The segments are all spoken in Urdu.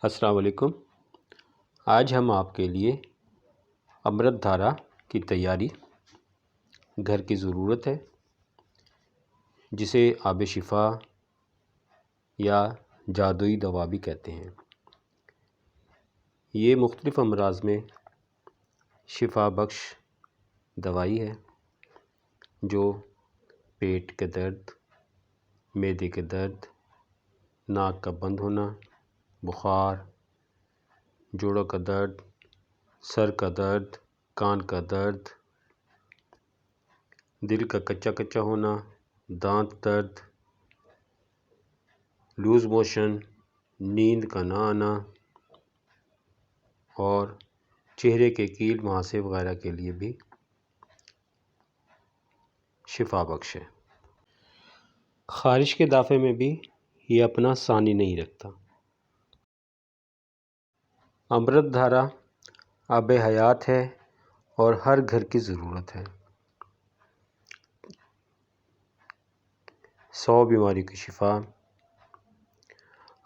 السلام علیکم۔ آج ہم آپ کے لیے امرت دھارا کی تیاری، گھر کی ضرورت ہے جسے آب شفا یا جادوئی دوا بھی کہتے ہیں۔ یہ مختلف امراض میں شفا بخش دوائی ہے جو پیٹ کے درد، معدے کے درد، ناک کا بند ہونا، بخار، جوڑوں کا درد، سر کا درد، کان کا درد، دل کا کچا کچا ہونا، دانت درد، لوز موشن، نیند کا نہ آنا اور چہرے کے کیل مہاسے وغیرہ کے لیے بھی شفا بخش ہے۔ خارش کے دافع میں بھی یہ اپنا ثانی نہیں رکھتا۔ امرت دھارا آب حیات ہے اور ہر گھر کی ضرورت ہے۔ 100 بیماریوں کی شفا۔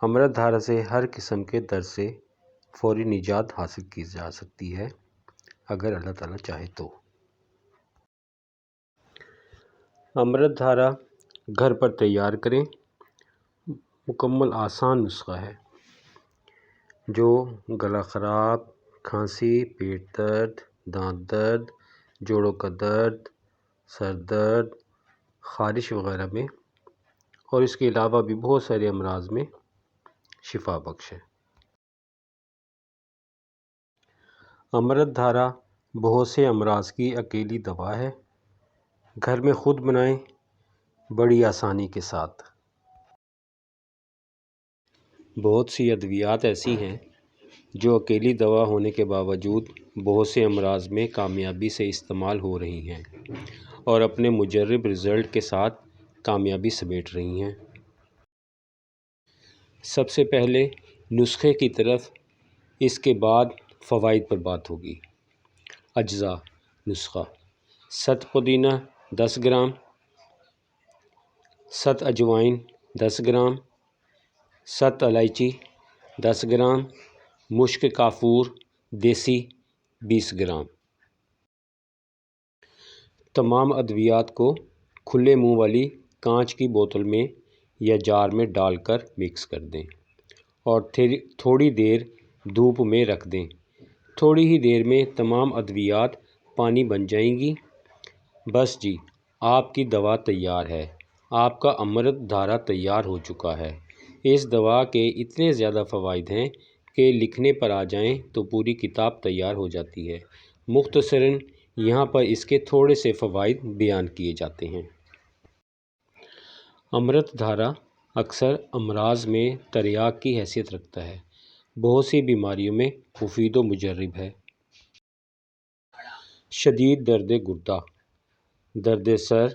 امرت دھارا سے ہر قسم کے درد سے فوری نجات حاصل کی جا سکتی ہے اگر اللہ تعالیٰ چاہے تو۔ امرت دھارا گھر پر تیار کریں۔ مکمل آسان نسخہ ہے جو گلا خراب، کھانسی، پیٹ درد، دانت درد، جوڑوں کا درد، سر درد، خارش وغیرہ میں اور اس کے علاوہ بھی بہت سارے امراض میں شفا بخش ہے۔ امرت دھارا بہت سے امراض کی اکیلی دوا ہے۔ گھر میں خود بنائیں بڑی آسانی کے ساتھ۔ بہت سی ادویات ایسی ہیں جو اکیلی دوا ہونے کے باوجود بہت سے امراض میں کامیابی سے استعمال ہو رہی ہیں اور اپنے مجرب رزلٹ کے ساتھ کامیابی سمیٹ رہی ہیں۔ سب سے پہلے نسخے کی طرف، اس کے بعد فوائد پر بات ہوگی۔ اجزاء نسخہ: 7 پودینہ 10 گرام، 7 اجوائن 10 گرام، 7 الائچی 10 گرام، مشک کافور دیسی 20 گرام۔ تمام ادویات کو کھلے منہ والی کانچ کی بوتل میں یا جار میں ڈال کر مکس کر دیں اور تھوڑی دیر دھوپ میں رکھ دیں۔ تھوڑی ہی دیر میں تمام ادویات پانی بن جائیں گی۔ بس جی، آپ کی دوا تیار ہے۔ آپ کا امرت دھارا تیار ہو چکا ہے۔ اس دوا کے اتنے زیادہ فوائد ہیں کہ لکھنے پر آ جائیں تو پوری کتاب تیار ہو جاتی ہے۔ مختصراً یہاں پر اس کے تھوڑے سے فوائد بیان کیے جاتے ہیں۔ امرت دھارا اکثر امراض میں تریاق کی حیثیت رکھتا ہے۔ بہت سی بیماریوں میں مفید و مجرب ہے۔ شدید درد گردہ، درد سر،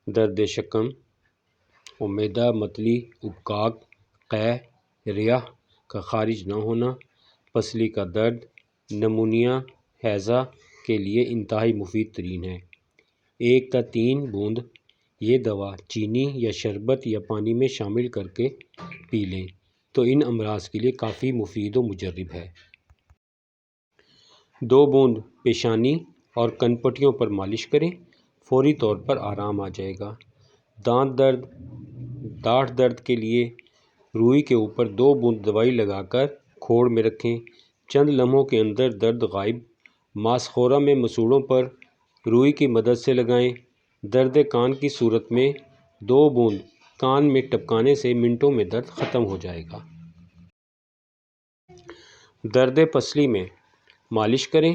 درد شکم، معدہ متلی، ابکاق، قے، ریح کا خارج نہ ہونا، پسلی کا درد، نمونیا، ہیضہ کے لیے انتہائی مفید ترین ہے۔ 1 تا 3 بوند یہ دوا چینی یا شربت یا پانی میں شامل کر کے پی لیں تو ان امراض کے لیے کافی مفید و مجرب ہے۔ 2 بوند پیشانی اور کنپٹیوں پر مالش کریں، فوری طور پر آرام آ جائے گا۔ دانت درد، داڑھ درد کے لیے روئی کے اوپر 2 بوند دوائی لگا کر کھوڑ میں رکھیں، چند لمحوں کے اندر درد غائب۔ ماسخورا میں مسوڑوں پر روئی کی مدد سے لگائیں۔ درد کان کی صورت میں 2 بوند کان میں ٹپکانے سے منٹوں میں درد ختم ہو جائے گا۔ درد پسلی میں مالش کریں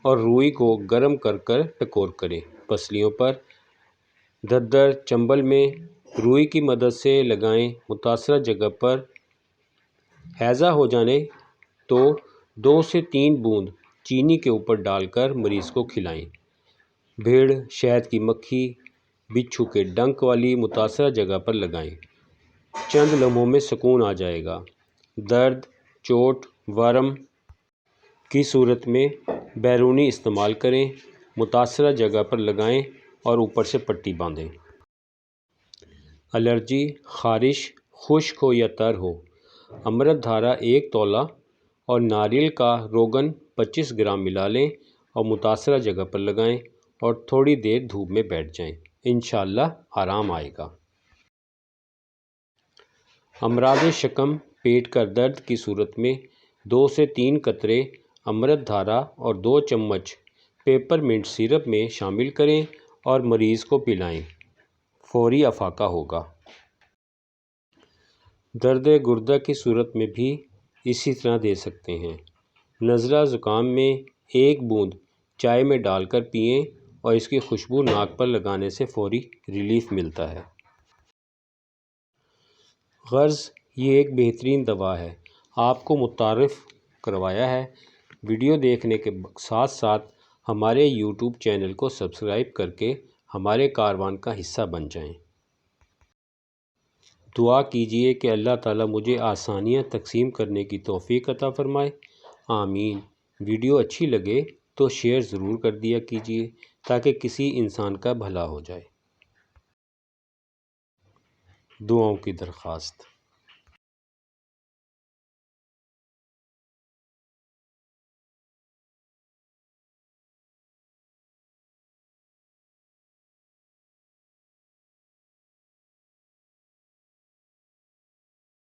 اور روئی کو گرم کر کر ٹکور کریں۔ پسلیوں پر دھدر چنبل میں روئی کی مدد سے لگائیں۔ متاثرہ جگہ پر ہیضہ ہو جانے تو 2 سے 3 بوند چینی کے اوپر ڈال کر مریض کو کھلائیں۔ بھیڑ، شہد کی مکھی، بچھو کے ڈنک والی متاثرہ جگہ پر لگائیں۔ چند لمحوں میں سکون آ جائے گا۔ درد، چوٹ، ورم کی صورت میں بیرونی استعمال کریں، متاثرہ جگہ پر لگائیں اور اوپر سے پٹی باندھیں۔ الرجی، خارش، خشک ہو یا تر ہو، امرت دھارا 1 تولہ اور ناریل کا روغن 25 گرام ملا لیں اور متاثرہ جگہ پر لگائیں اور تھوڑی دیر دھوپ میں بیٹھ جائیں، انشاءاللہ آرام آئے گا۔ امراض شکم پیٹ کا درد کی صورت میں 2 سے 3 قطرے امرت دھارا اور 2 چمچ پیپر منٹ سیرپ میں شامل کریں اور مریض کو پلائیں، فوری افاقہ ہوگا۔ درد گردہ کی صورت میں بھی اسی طرح دے سکتے ہیں۔ نزلہ زکام میں 1 بوند چائے میں ڈال کر پئیں اور اس کی خوشبو ناک پر لگانے سے فوری ریلیف ملتا ہے۔ غرض یہ ایک بہترین دوا ہے، آپ کو متعارف کروایا ہے۔ ویڈیو دیکھنے کے ساتھ ساتھ ہمارے یوٹیوب چینل کو سبسکرائب کر کے ہمارے کاروان کا حصہ بن جائیں۔ دعا کیجئے کہ اللہ تعالیٰ مجھے آسانیاں تقسیم کرنے کی توفیق عطا فرمائے، آمین۔ ویڈیو اچھی لگے تو شیئر ضرور کر دیا کیجئے تاکہ کسی انسان کا بھلا ہو جائے۔ دعاؤں کی درخواست۔